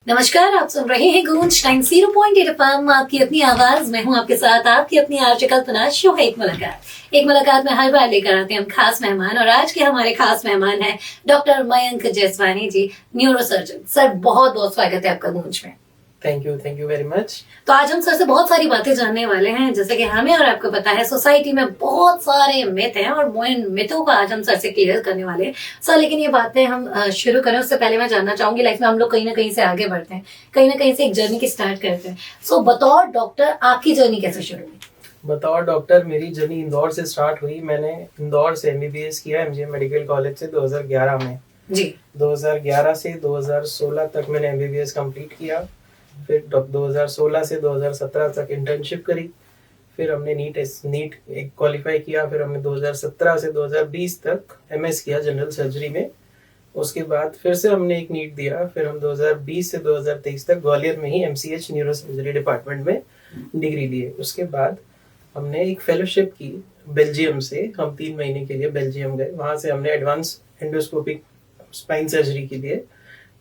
नमस्कार, आप सुन रहे हैं गूंज 90.8 FM, आपकी अपनी आवाज में हूं आपके साथ आपकी अपनी आरजे कल्पना। शो है एक मुलाकात में हर बार लेकर आते हैं हम खास मेहमान, और आज के हमारे खास मेहमान हैं डॉक्टर मयंक जसवानी जी, न्यूरोसर्जन। सर, बहुत बहुत स्वागत है आपका गूंज में। Thank you very much. तो आज हम सर से बहुत सारी बातें जानने वाले हैं। जैसे कि हमें और आपको पता है, सोसाइटी में बहुत सारे मिथ हैं और वो इन मिथों को आज हम सर से क्लियर करने वाले हैं। सर, लेकिन ये बातें हम शुरू करें उससे पहले मैं जानना चाहूंगी, लाइफ में हम लोग कहीं ना कहीं से आगे बढ़ते हैं, कहीं ना कहीं से एक जर्नी की स्टार्ट करते हैं। सो बतौर डॉक्टर आपकी जर्नी कैसे शुरू हुई? बतौर डॉक्टर मेरी जर्नी इंदौर से स्टार्ट हुई। मैंने इंदौर से एमबीबीएस किया एमजीएम मेडिकल कॉलेज से 2011 में जी। 2011 से 2016 तक मैंने एमबीबीएस कंप्लीट किया। फिर 2016 से 2017 तक इंटर्नशिप करी। फिर हमने नीट एक क्वालिफाई किया। फिर हमने 2017 से 2020 तक एमएस किया जनरल सर्जरी में। उसके बाद फिर से हमने एक नीट दिया। फिर हम 2020 से 2023 तक ग्वालियर में ही एमसीएच न्यूरो सर्जरी डिपार्टमेंट में डिग्री लिए। उसके बाद हमने एक फेलोशिप की बेल्जियम से। हम 3 महीने के लिए बेल्जियम गए। वहां से हमने एडवांस एंडोस्कोपिक स्पाइन सर्जरी के लिए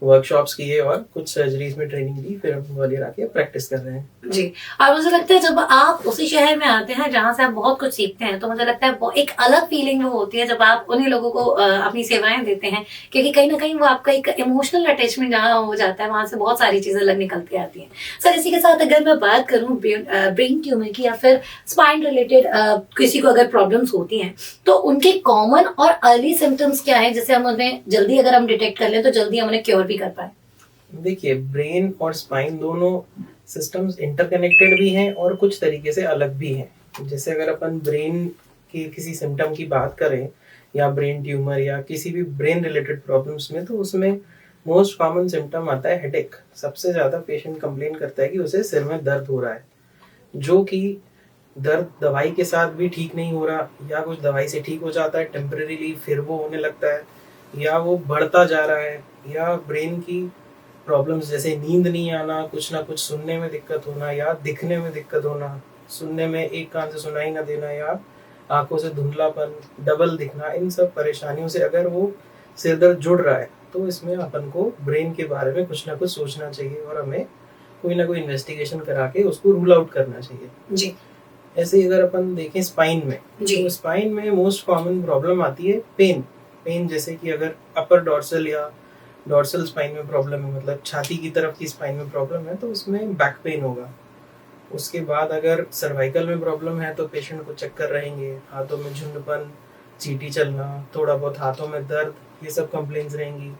वर्कशॉप्स किए और कुछ सर्जरीज में ट्रेनिंग ली। फिर हम ग्वालियर आके प्रैक्टिस कर रहे हैं जी। और मुझे लगता है जब आप उसी शहर में आते हैं जहां से आप बहुत कुछ सीखते हैं, तो मुझे लगता है एक अलग फीलिंग वो होती है जब आप उन्हीं लोगों को अपनी सेवाएं देते हैं, क्योंकि कहीं ना कहीं वो आपका एक इमोशनल अटैचमेंट जहाँ हो जाता है, वहां से बहुत सारी चीजें अलग निकल के आती हैं। सर, इसी के साथ अगर मैं बात करूँ ब्रेन ट्यूमर की या फिर स्पाइन रिलेटेड किसी को अगर प्रॉब्लम्स होती हैं, तो उनके कॉमन और अर्ली सिम्टम्स क्या है, जिससे हम उन्हें जल्दी अगर हम डिटेक्ट कर लें तो जल्दी हम उन्हें क्योर भी कर पाए? देखिए, ब्रेन और स्पाइन दोनों सिस्टम्स इंटरकनेक्टेड भी हैं और कुछ तरीके से अलग भी हैं। जैसे अगर अपन ब्रेन के किसी सिम्टम की बात करें या ब्रेन ट्यूमर या किसी भी ब्रेन रिलेटेड प्रॉब्लम्स में, तो उसमें मोस्ट कॉमन सिम्टम आता है हेडेक। सबसे ज़्यादा पेशेंट कंप्लेन करता है कि उसे सिर में दर्द हो रहा है, जो कि दर्द दवाई के साथ भी ठीक नहीं हो रहा, या कुछ दवाई से ठीक हो जाता है टेम्परेरीली, फिर वो होने लगता है, या वो बढ़ता जा रहा है, या ब्रेन की प्रॉब्लम्स जैसे नींद नहीं आना, कुछ ना कुछ सुनने में दिक्कत होना, या दिखने में दिक्कत होना, सुनने में एक कान से सुनाई ना देना, या आंखों से धुंधलापन, डबल दिखना, इन सब परेशानियों से अगर वो सिर दर्द जुड़ रहा है, तो इसमें अपन को ब्रेन के बारे में कुछ ना कुछ सोचना चाहिए और हमें कोई ना कोई इन्वेस्टिगेशन करा के उसको रूल आउट करना चाहिए जी। ऐसे ही अगर अपन देखें स्पाइन में, तो स्पाइन में मोस्ट कॉमन प्रॉब्लम आती है पेन। जैसे कि अगर अपर डॉर्सल या डॉर्सल स्पाइन में प्रॉब्लम है, मतलब छाती की तरफ की स्पाइन में प्रॉब्लम है, तो उसमें बैक पेन होगा। उसके बाद अगर सर्वाइकल में प्रॉब्लम है तो पेशेंट को चक्कर रहेंगे, हाथों में झुंडपन, चींटी चलना, थोड़ा बहुत हाथों में दर्द, ये सब कंप्लेंट्स रहेंगी।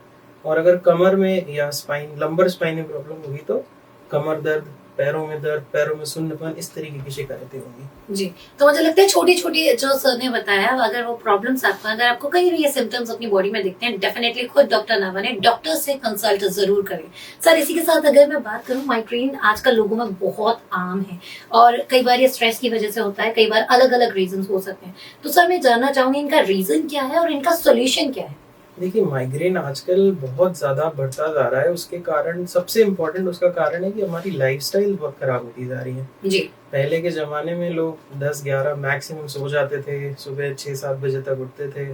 और अगर कमर में या लंबर स्पाइन में प्रॉब्लम होगी तो कमर दर्द, पैरों में सुन्नपन, इस तरीके की शिकायतें होंगी जी। तो मुझे लगता है छोटी छोटी जो सर ने बताया, अगर वो प्रॉब्लम्स अगर आपको कहीं भी ये सिम्टम्स अपनी बॉडी में दिखते हैं, डेफिनेटली खुद डॉक्टर ना बने, डॉक्टर से कंसल्ट जरूर करें। सर, इसी के साथ अगर मैं बात करूं, माइग्रेन आजकल लोगों में बहुत आम है और कई बार ये स्ट्रेस की वजह से होता है, कई बार अलग अलग रीजन हो सकते हैं। तो सर, मैं जानना चाहूंगी इनका रीजन क्या है और इनका सोल्यूशन क्या है? देखिए, माइग्रेन आजकल बहुत ज़्यादा बढ़ता जा रहा है। उसके कारण सबसे इम्पोर्टेंट उसका कारण है कि हमारी लाइफस्टाइल बहुत खराब होती जा रही है जी। पहले के ज़माने में लोग 10-11 मैक्सिमम सो जाते थे, सुबह 6-7 बजे तक उठते थे।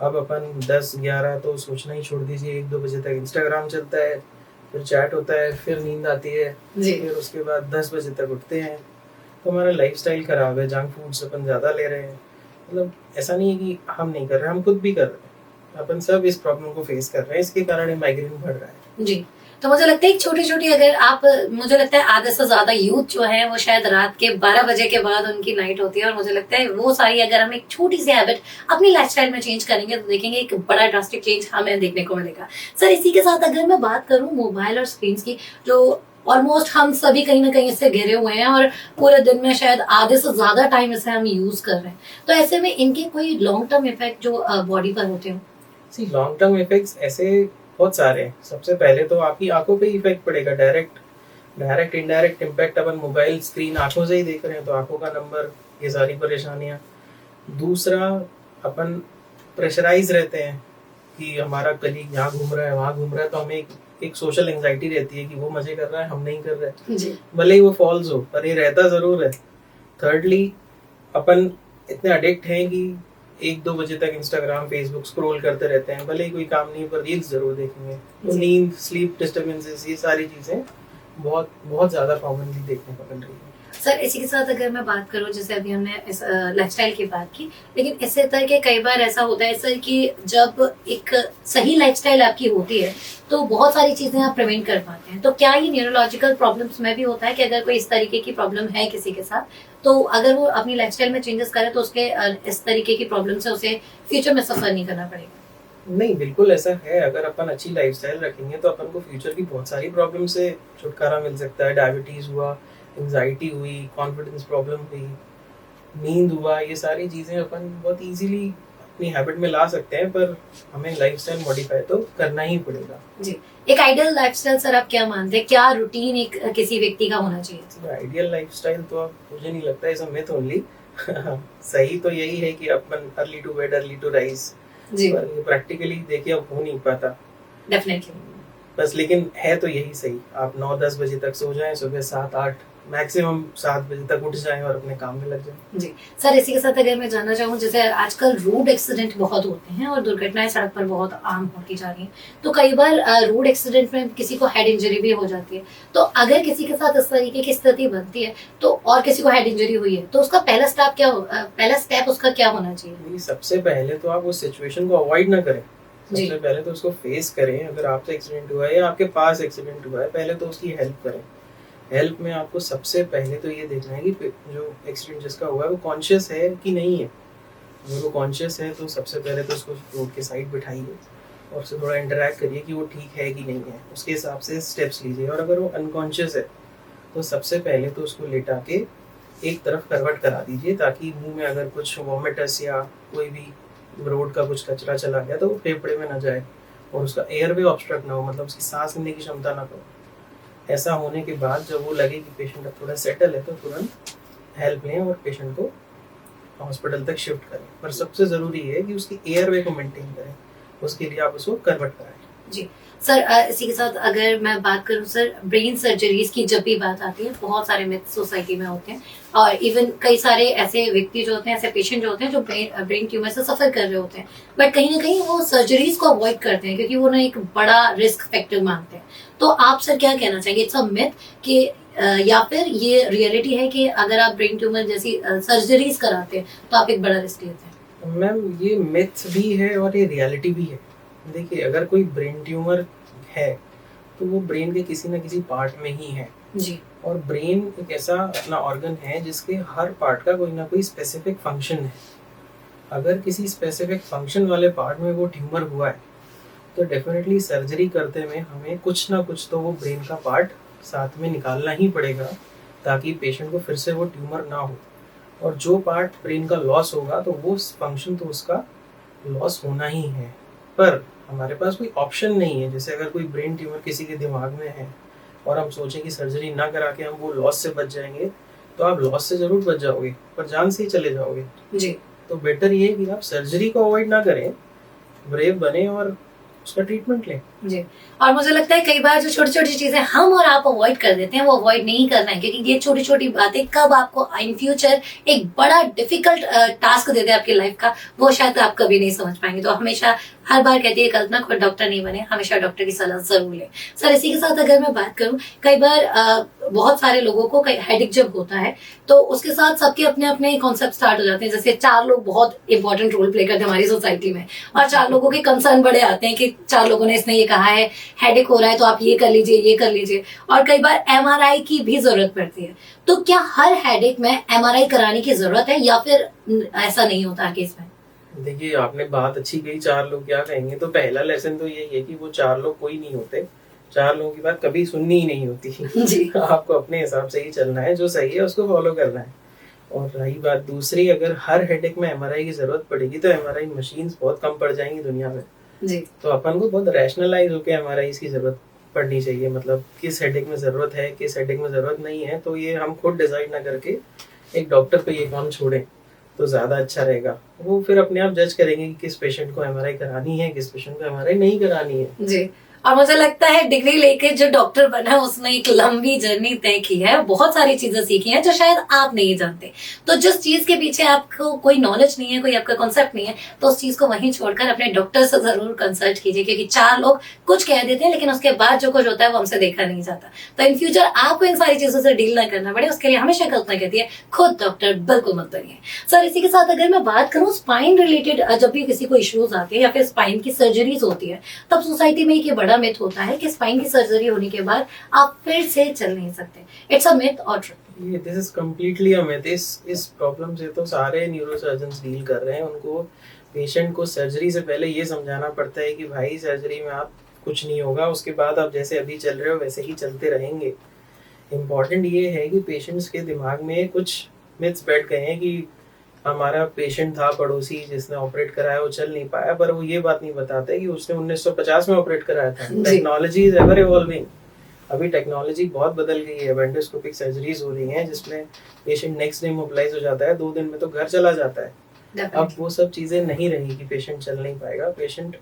अब अपन 10-11 तो सोचना ही छोड़ दीजिए, 1-2 बजे तक इंस्टाग्राम चलता है, फिर चैट होता है, फिर नींद आती है जी। फिर उसके बाद 10 बजे तक उठते हैं। तो हमारा लाइफस्टाइल खराब है, जंक फूड्स अपन ज़्यादा ले रहे हैं। मतलब ऐसा नहीं है कि हम नहीं कर रहे, हम खुद भी कर रहे हैं। अपन सब इस प्रॉब्लम को फेस कर रहे हैं, इसके कारण माइग्रेन बढ़ रहा है जी। तो मुझे लगता है छोटी छोटी, अगर आप, मुझे लगता है आधे से ज्यादा यूथ जो है वो शायद रात के 12 बजे के बाद उनकी नाइट होती है, और मुझे लगता है वो सारी अगर हम एक छोटी सी हैबिट अपनी लाइफस्टाइल में चेंज करेंगे तो देखेंगे एक बड़ा ड्रास्टिक चेंज हमें देखने को मिलेगा। सर, इसी के साथ अगर मैं बात करूं मोबाइल और स्क्रीन की, जो ऑलमोस्ट हम सभी कहीं ना कहीं इससे घिरे हुए हैं और पूरे दिन में शायद आधे से ज्यादा टाइम इसे हम यूज कर रहे हैं, तो ऐसे में इनके कोई लॉन्ग टर्म इफेक्ट जो बॉडी पर होते हो? लॉन्ग टर्म इफेक्ट्स ऐसे बहुत सारे हैं। सबसे पहले तो आपकी आंखों पे इफेक्ट पड़ेगा, डायरेक्ट इनडायरेक्ट इम्पैक्ट। अपन मोबाइल स्क्रीन आंखों से ही देख रहे हैं तो आंखों का नंबर, ये सारी परेशानियां। दूसरा, अपन प्रेशराइज रहते हैं कि हमारा कलीग यहाँ घूम रहा है, वहाँ घूम रहा है, तो हमें एक सोशल एंजाइटी रहती है कि वो मजे कर रहा है, हम नहीं कर रहे, भले ही वो फॉल्स हो, पर ये रहता जरूर है। थर्डली, अपन इतने अडिक्ट हैं कि एक दो बजे तक इंस्टाग्राम फेसबुक स्क्रॉल करते रहते हैं, भले ही कोई काम नहीं पर रील्स जरूर देखेंगे, तो जी। नींद, स्लीप डिस्टर्बेंसेस, ये सारी चीजें बहुत बहुत ज्यादा कॉमनली देखने को मिल रही है। सर इसी के साथ अगर मैं बात करूं, जैसे अभी हमने इस लाइफस्टाइल की बात की, लेकिन इससे तरह के कई बार ऐसा होता है सर कि जब एक सही लाइफस्टाइल आपकी होती है तो बहुत सारी चीजें आप प्रिवेंट कर पाते हैं। तो क्या ये न्यूरोलॉजिकल प्रॉब्लम्स में भी होता है कि अगर कोई इस तरीके की प्रॉब्लम है किसी के साथ, तो अगर वो अपनी लाइफस्टाइल में चेंजेस करे तो उसके इस तरीके की प्रॉब्लम से उसे फ्यूचर में सफर नहीं करना पड़ेगा? नहीं, बिल्कुल ऐसा है। अगर अपन अच्छी लाइफस्टाइल रखेंगे तो अपन को फ्यूचर की बहुत सारी प्रॉब्लम से छुटकारा मिल सकता है। डायबिटीज हुआ, एंजाइटी हुई, कॉन्फिडेंस प्रॉब्लम हुई, नींद हुआ, ये सारी चीजें अपन बहुत इजीली अपनी हैबिट में ला सकते हैं, पर हमें लाइफस्टाइल मॉडिफाई तो करना ही पड़ेगा। जी। एक आइडियल लाइफस्टाइल सर आप क्या मानते हैं, क्या रूटीन एक किसी व्यक्ति का होना चाहिए? आइडियल लाइफस्टाइल तो अब मुझे नहीं लगता है, मिथ ओनली। सही तो यही है कि अपन early to bed early to rise, जी। पर ये प्रैक्टिकली देखिए अब हो नहीं पाता। डेफिनेटली। बस लेकिन है तो यही सही, आप 9-10 बजे तक सो जाएं, सुबह 7-8 मैक्सिमम 7 बजे तक उठ जाएं और अपने काम में लग जाएं। जी। सर इसी के साथ अगर मैं जानना चाहूँ, जैसे आजकल रोड एक्सीडेंट बहुत होते हैं और दुर्घटनाएं सड़क पर बहुत आम होती जा रही हैं, तो कई बार रोड एक्सीडेंट में किसी को हेड इंजरी भी हो जाती है। तो अगर किसी के साथ इस तरीके की स्थिति बनती है तो, और किसी को हेड इंजरी हुई है, तो उसका पहला स्टेप उसका क्या होना चाहिए? सबसे पहले तो आप उस सिचुएशन को अवॉइड ना करें, जी। सबसे पहले तो उसको फेस करें। अगर आपसे एक्सीडेंट हुआ है या आपके पास एक्सीडेंट हुआ है, पहले तो उसकी हेल्प करें। हेल्प में आपको सबसे पहले तो ये देखना है कि जो एक्सीडेंट जिसका हुआ है वो कॉन्शियस है कि नहीं है। अगर वो कॉन्शियस है तो सबसे पहले तो उसको रोड के साइड बिठाइए और उससे थोड़ा इंटरेक्ट करिए कि वो ठीक है कि नहीं है, उसके हिसाब से स्टेप्स लीजिए। और अगर वो अनकॉन्शियस है तो सबसे पहले तो उसको लेटा के एक तरफ करवट करा दीजिए, ताकि मुंह में अगर कुछ वॉमिटस या कोई भी रोड का कुछ कचरा चला गया तो वो फेफड़े में ना जाए और उसका एयरवे ऑब्स्ट्रक्ट ना हो, मतलब उसकी सांस लेने की क्षमता ना हो। ऐसा होने के बाद जब वो लगे कि पेशेंट अब थोड़ा सेटल है तो तुरंत हेल्प लें और पेशेंट को हॉस्पिटल तक शिफ्ट करें। पर सबसे ज़रूरी है कि उसकी एयरवे को मेंटेन करें, उसके लिए आप उसको करवट कराएं। जी। सर इसी के साथ अगर मैं बात करूं सर, ब्रेन सर्जरीज की जब भी बात आती है, बहुत सारे मिथ सोसाइटी में होते हैं और इवन कई सारे ऐसे व्यक्ति जो होते हैं, ऐसे पेशेंट जो होते हैं जो ब्रेन ट्यूमर से सफर कर रहे होते हैं, बट कहीं ना कहीं वो सर्जरीज को अवॉइड करते हैं क्योंकि वो ना एक बड़ा रिस्क फैक्टर मानते हैं। तो आप सर क्या कहना चाहेंगे, इट्स अ मिथ कि या फिर ये रियलिटी है कि अगर आप ब्रेन ट्यूमर जैसी सर्जरीज कराते हैं तो आप एक बड़ा रिस्क लेते हैं? मैम, ये मिथ भी है और ये रियलिटी भी है। देखिए, अगर कोई ब्रेन ट्यूमर है तो वो ब्रेन के किसी न किसी पार्ट में ही है। जी। और ब्रेन एक ऐसा अपना ऑर्गन है जिसके हर पार्ट का कोई ना कोई स्पेसिफिक फंक्शन है। अगर किसी स्पेसिफिक फंक्शन वाले पार्ट में वो ट्यूमर हुआ है तो डेफिनेटली सर्जरी करते में हमें कुछ ना कुछ तो वो ब्रेन का पार्ट साथ में निकालना ही पड़ेगा, ताकि पेशेंट को फिर से वो ट्यूमर ना हो। और जो पार्ट ब्रेन का लॉस होगा तो वो फंक्शन तो उसका लॉस होना ही है। पर हमारे पास कोई ऑप्शन नहीं है। जैसे अगर कोई ब्रेन ट्यूमर किसी के दिमाग में है और हम सोचें कि सर्जरी ना करा के हम वो लॉस से बच जाएंगे, तो आप लॉस से जरूर बच जाओगे पर जान से ही चले जाओगे। जी। तो बेटर ये है कि आप सर्जरी को अवॉइड ना करें, ब्रेव बने और उसका ट्रीटमेंट लें। जी। और मुझे लगता है कई बार जो छोटी छोटी चीजें हम और आप अवॉइड कर देते हैं वो अवॉइड नहीं करना है, क्योंकि ये छोटी छोटी बातें कब आपको इन फ्यूचर एक बड़ा डिफिकल्ट टास्क दे दे आपकी लाइफ का, वो शायद आप कभी नहीं समझ पाएंगे। तो हमेशा हर बार कहती है कल्पना, खुद डॉक्टर नहीं बने, हमेशा डॉक्टर की सलाह जरूर लें। सर इसी के साथ अगर मैं बात करूं, कई बार बहुत सारे लोगों को हेडेक जब होता है तो उसके साथ सबके अपने अपने कॉन्सेप्ट स्टार्ट हो जाते हैं। जैसे 4 लोग बहुत इंपॉर्टेंट रोल प्ले करते हैं हमारी सोसाइटी में, और 4 लोगों के कंसर्न बड़े आते हैं कि 4 लोगों ने इसने ये कहा है हेडेक हो रहा है तो आप ये कर लीजिए, ये कर लीजिए। और कई बार एमआरआई की भी जरूरत पड़ती है। तो क्या हर हेडेक में एमआरआई कराने की जरूरत है या फिर ऐसा नहीं होता केस में? देखिए, आपने बात अच्छी कही, 4 लोग क्या कहेंगे। तो पहला लेसन तो यही है कि वो 4 लोग कोई नहीं होते। 4 लोगों की बात कभी सुननी ही नहीं होती। जी। आपको अपने हिसाब से ही चलना है, जो सही है उसको फॉलो करना है। और रही बात दूसरी, अगर हर हेडेक में एमआरआई की जरूरत पड़ेगी तो एमआरआई मशीन्स बहुत कम पड़ जाएंगी दुनिया में। जी। तो अपन को बहुत रैशनलाइज होकर एमआरआई की जरूरत पड़नी चाहिए। मतलब किस हेडेक में जरूरत है, किस हेडेक में जरूरत नहीं है, तो ये हम खुद डिसाइड ना करके एक डॉक्टर पे ये काम छोड़ें तो ज्यादा अच्छा रहेगा। वो फिर अपने आप जज करेंगे कि किस पेशेंट को एमआरआई करानी है, किस पेशेंट को एमआरआई नहीं करानी है। जी। और मुझे लगता है डिग्री लेके जो डॉक्टर बना उसने एक लंबी जर्नी तय की है, बहुत सारी चीजें सीखी हैं जो शायद आप नहीं जानते। तो जिस चीज के पीछे आपको कोई नॉलेज नहीं है, कोई आपका कॉन्सेप्ट नहीं है, तो उस चीज को वहीं छोड़कर अपने डॉक्टर से जरूर कंसल्ट कीजिए, क्योंकि 4 लोग कुछ कह देते हैं लेकिन उसके बाद जो कुछ होता है वो हमसे देखा नहीं जाता। तो इन फ्यूचर आपको इन सारी चीजों से डील ना करना पड़े, उसके लिए हमेशा कल्पना कहती है खुद डॉक्टर बिल्कुल मत बनिए। सर इसी के साथ अगर मैं बात करूं स्पाइन रिलेटेड, जब भी किसी को इश्यूज आते हैं या फिर स्पाइन की सर्जरीज होती है, तब सोसाइटी में एक ये बड़ा मिथ होता है कि स्पाइन की सर्जरी होने के बाद आप फिर से चल नहीं सकते। इट्स अ मिथ और ट्रू? ये this is completely a myth. इस प्रॉब्लम से तो सारे न्यूरोसर्जन्स डील कर रहे हैं। उनको पेशेंट को सर्जरी से पहले ये समझाना पड़ता है कि भाई सर्जरी में आप कुछ नहीं होगा, उसके बाद आप जैसे अभी चल रहे हो वैसे ही चलते रहेंगे। इम्पॉर्टेंट ये है कि पेशेंट्स के दिमाग में कुछ मिथ्स बैठ गए हैं कि हमारा पेशेंट था पड़ोसी जिसने ऑपरेट कराया, वो चल नहीं पाया, पर वो ये बात नहीं बताते कि उसने 1950 में ऑपरेट कराया था। Technology is ever evolving. अभी टेक्नोलॉजी बहुत बदल गई है। एंडोस्कोपिक सर्जरीज हो रही हैं जिसमें पेशेंट नेक्स्ट डे मोबिलाइज हो जाता है, 2 दिन में तो घर चला जाता है। अब वो सब चीजें नहीं रही कि पेशेंट चल नहीं पाएगा। पेशेंट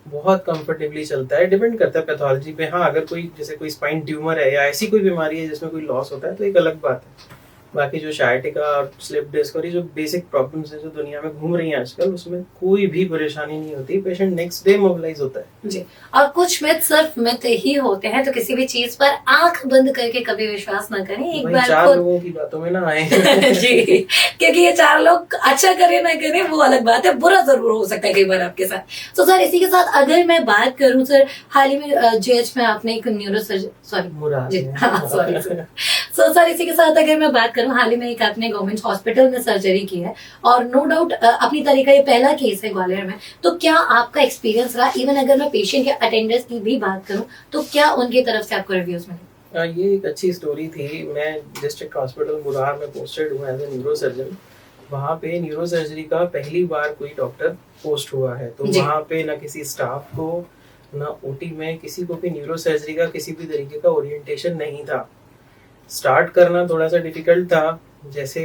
बहुत कंफर्टेबली चलता है। डिपेंड करता है पैथोलॉजी पे। हाँ, अगर कोई जैसे कोई स्पाइन ट्यूमर है या ऐसी कोई बीमारी है जिसमें कोई लॉस होता है तो एक अलग बात है। बाकी जो शायटिका और स्लिप डिस्क और ये जो बेसिक प्रॉब्लम्स हैं जो दुनिया में घूम रही हैं आजकल, उसमें कोई भी परेशानी नहीं होती। पेशेंट नेक्स्ट डे मोबिलाइज होता है जी। और कुछ मिथ सिर्फ मिथ ही होते हैं, तो किसी भी चीज पर आंख बंद करके कभी विश्वास ना करें। एक बार 4 लोगों की बातों में ना आए जी, क्योंकि ये 4 लोग अच्छा करे ना करे वो अलग बात है, बुरा जरूर हो सकता है कई बार आपके साथ। तो सर इसी के साथ अगर मैं बात करूं सर, हाल ही में जेएच में आपने एक सर इसी के साथ अगर मैं बात करूं, हाल ही में एक आपने गवर्नमेंट हॉस्पिटल में सर्जरी की है और नो डाउट अपनी तरह का ये पहला केस है ग्वालियर में। तो क्या आपका एक्सपीरियंस रहा? इवन अगर मैं पेशेंट या अटेंडर्स की भी बात करूं तो क्या उनकी तरफ से आपको रिव्यूज मिले? ये एक अच्छी स्टोरी थी। मैं डिस्ट्रिक्ट हॉस्पिटल मुरार में पोस्टेड हुआ एज ए न्यूरोसर्जन। वहाँ पे न्यूरो सर्जरी का पहली बार कोई डॉक्टर पोस्ट हुआ है, तो वहाँ पे ना किसी स्टाफ को ना ओटी में किसी को भी न्यूरो सर्जरी का किसी भी तरीके का ओरिएंटेशन नहीं था। स्टार्ट करना थोड़ा सा डिफिकल्ट था। जैसे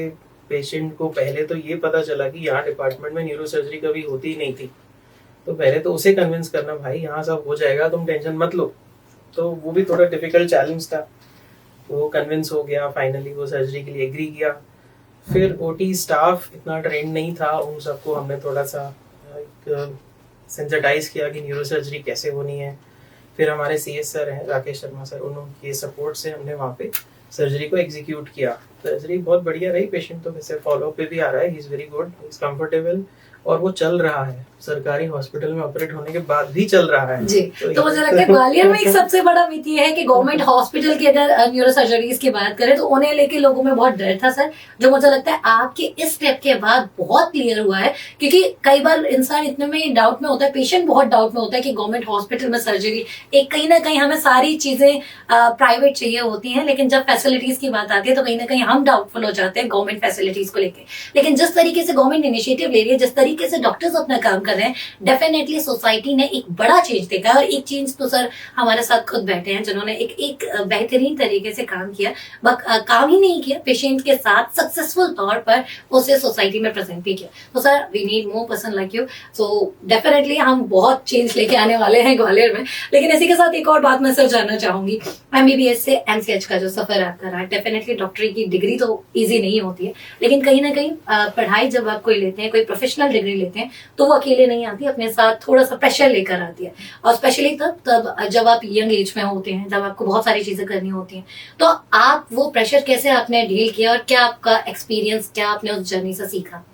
पेशेंट को पहले तो ये पता चला कि यहाँ डिपार्टमेंट में न्यूरो सर्जरी कभी होती ही नहीं थी, तो पहले तो उसे कन्विंस करना, भाई यहाँ सब हो जाएगा, तुम टेंशन मत लो। तो वो भी थोड़ा डिफिकल्ट चैलेंज था। वो कन्विंस हो गया, फाइनली वो सर्जरी के लिए एग्री किया। फिर ओटी स्टाफ इतना ट्रेंड नहीं था, उन सबको हमने थोड़ा सा सेंसिटाइज किया कि न्यूरो सर्जरी कैसे होनी है। फिर हमारे सीएस सर हैं राकेश शर्मा सर, उनके सपोर्ट से हमने वहाँ पे सर्जरी को एग्जीक्यूट किया। सर्जरी बहुत बढ़िया रही। पेशेंट तो वैसे फॉलोअप पे भी आ रहा है, he is very good, he is comfortable और वो चल रहा है। सरकारी हॉस्पिटल में ऑपरेट होने के बाद भी चल रहा है जी। तो मुझे लगता है ग्वालियर में एक सबसे बड़ा मिथ ये है कि गवर्नमेंट हॉस्पिटल की अगर न्यूरो सर्जरीज की बात करें तो उन्हें लेके लोगों में बहुत डर था सर, जो मुझे लगता है आपके इस स्टेप के बाद बहुत क्लियर हुआ है। क्योंकि कई बार इंसान इतने में डाउट में होता है, पेशेंट बहुत डाउट में होता है कि गवर्नमेंट हॉस्पिटल में सर्जरी, एक कहीं ना कहीं हमें सारी चीजें प्राइवेट चाहिए होती हैं, लेकिन जब फैसिलिटीज की बात आती है तो कहीं ना कहीं हम डाउटफुल हो जाते हैं गवर्नमेंट फैसिलिटीज को लेकर। लेकिन जिस तरीके से गवर्नमेंट इनिशिएटिव ले रही है, जिस तरीके से डॉक्टर्स अपना काम कर रहे हैं, डेफिनेटली सोसाइटी ने एक बड़ा चेंज देखा है। और एक चेंज तो सर हमारे साथ खुद बैठे हैं जिन्होंने एक बेहतरीन तरीके से काम किया, काम ही नहीं किया, पेशेंट के साथ सक्सेसफुल तौर पर उसे सोसाइटी में प्रेजेंट भी किया। तो sir we need more person like you. So definitely हम बहुत चेंज लेके आने वाले हैं ग्वालियर में। लेकिन इसी के साथ एक और बात मैं सर जानना चाहूंगी, एमबीबीएस से एमसीएच का जो सफर आपका रहा, डेफिनेटली डॉक्टरी की डिग्री तो ईजी नहीं होती है, लेकिन कहीं ना कहीं पढ़ाई जब आप कोई लेते हैं, कोई प्रोफेशनल डिग्री लेते हैं, तो वो अकेले नहीं आती, अपने साथ थोड़ा सा प्रेशर लेकर आती है। और स्पेशली तब जब आप यंग एज में होते हैं, जब आपको बहुत सारी चीजें करनी होती हैं, तो आप वो प्रेशर कैसे आपने डील किया और क्या आपका एक्सपीरियंस, क्या आपने उस जर्नी से सीखा?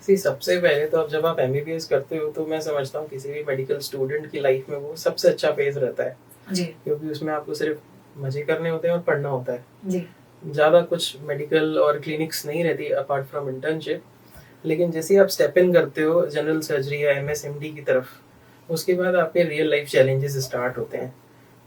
सबसे पहले तो अब जब आप एमबीबीएस करते हो तो मैं समझता हूँ किसी भी मेडिकल स्टूडेंट की लाइफ में वो सबसे अच्छा फेज रहता है जी, क्योंकि उसमें आपको सिर्फ मजे करने होते हैं और पढ़ना होता है जी। ज़्यादा कुछ मेडिकल और क्लिनिक्स नहीं रहती अपार्ट फ्रॉम इंटर्नशिप। लेकिन जैसे आप स्टेप इन करते हो जनरल सर्जरी या एमएसएमडी की तरफ, उसके बाद आपके रियल लाइफ चैलेंजेस स्टार्ट होते हैं।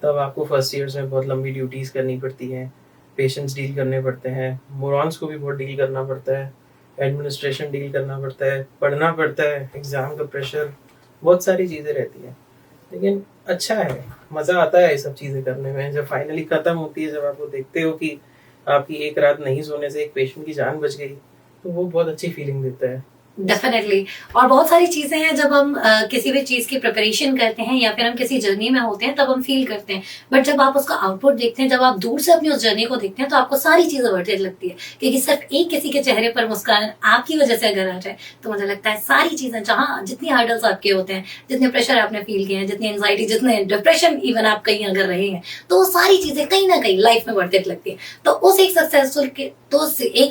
तब आपको फर्स्ट ईयर्स में बहुत लंबी ड्यूटीज़ करनी पड़ती हैं, पेशेंट्स डील करने पड़ते हैं, मोरॉन्स को भी बहुत डील करना पड़ता है, एडमिनिस्ट्रेशन डील करना पड़ता है, पढ़ना पड़ता है, एग्ज़ाम का प्रेशर, बहुत सारी चीज़ें रहती हैं। लेकिन अच्छा है, मज़ा आता है ये सब चीज़ें करने में। जब फाइनली ख़त्म होती है, जब आप वो देखते हो कि आपकी एक रात नहीं सोने से एक पेशेंट की जान बच गई, तो वो बहुत अच्छी फीलिंग देता है। डेफिनेटली। और बहुत सारी चीजें हैं जब हम किसी भी चीज की प्रिपरेशन करते हैं या फिर हम किसी जर्नी में होते हैं तब हम फील करते हैं, बट जब आप उसका आउटपुट देखते हैं, जब आप दूर से अपनी उस जर्नी को देखते हैं तो आपको सारी चीजें वर्थ इट लगती है। क्योंकि सिर्फ एक किसी के चेहरे पर मुस्कान आपकी वजह से अगर आ जाए तो मुझे लगता है सारी चीजें, जहां जितनी हर्डल्स आपके होते हैं, जितने प्रेशर आपने फील किए हैं, जितनी एंजाइटी, जितने डिप्रेशन इवन आप कहीं अगर रहे हैं, तो वो सारी चीजें कहीं ना कहीं लाइफ में वर्थ इट लगती है। तो उस एक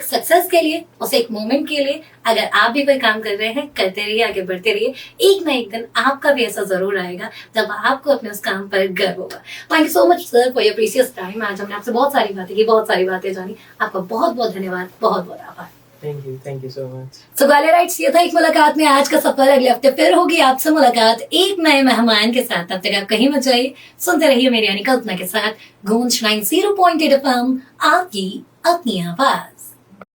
सक्सेस के लिए, उस एक मोमेंट के लिए अगर आप भी कोई काम कर रहे हैं, करते रहिए, आगे बढ़ते रहिए। एक ना एक दिन आपका भी ऐसा जरूर आएगा जब आपको अपने उस काम पर गर्व होगा। Thank you so much sir for your precious time. आज हमने आपसे बहुत सारी बातें की, बहुत सारी बातें जानी। आपका बहुत बहुत धन्यवाद, बहुत बहुत आभार। Thank you so much. So Gwalior rights, ये था एक मुलाकात में आज का सफर। अगले हफ्ते फिर होगी आपसे मुलाकात एक नए मेहमान के साथ। तब तक आप कहीं मत जाइए, सुनते रहिए मेरी यानी कल्पना के साथ गूंज 90.8 FM, आपकी अपनी आवाज।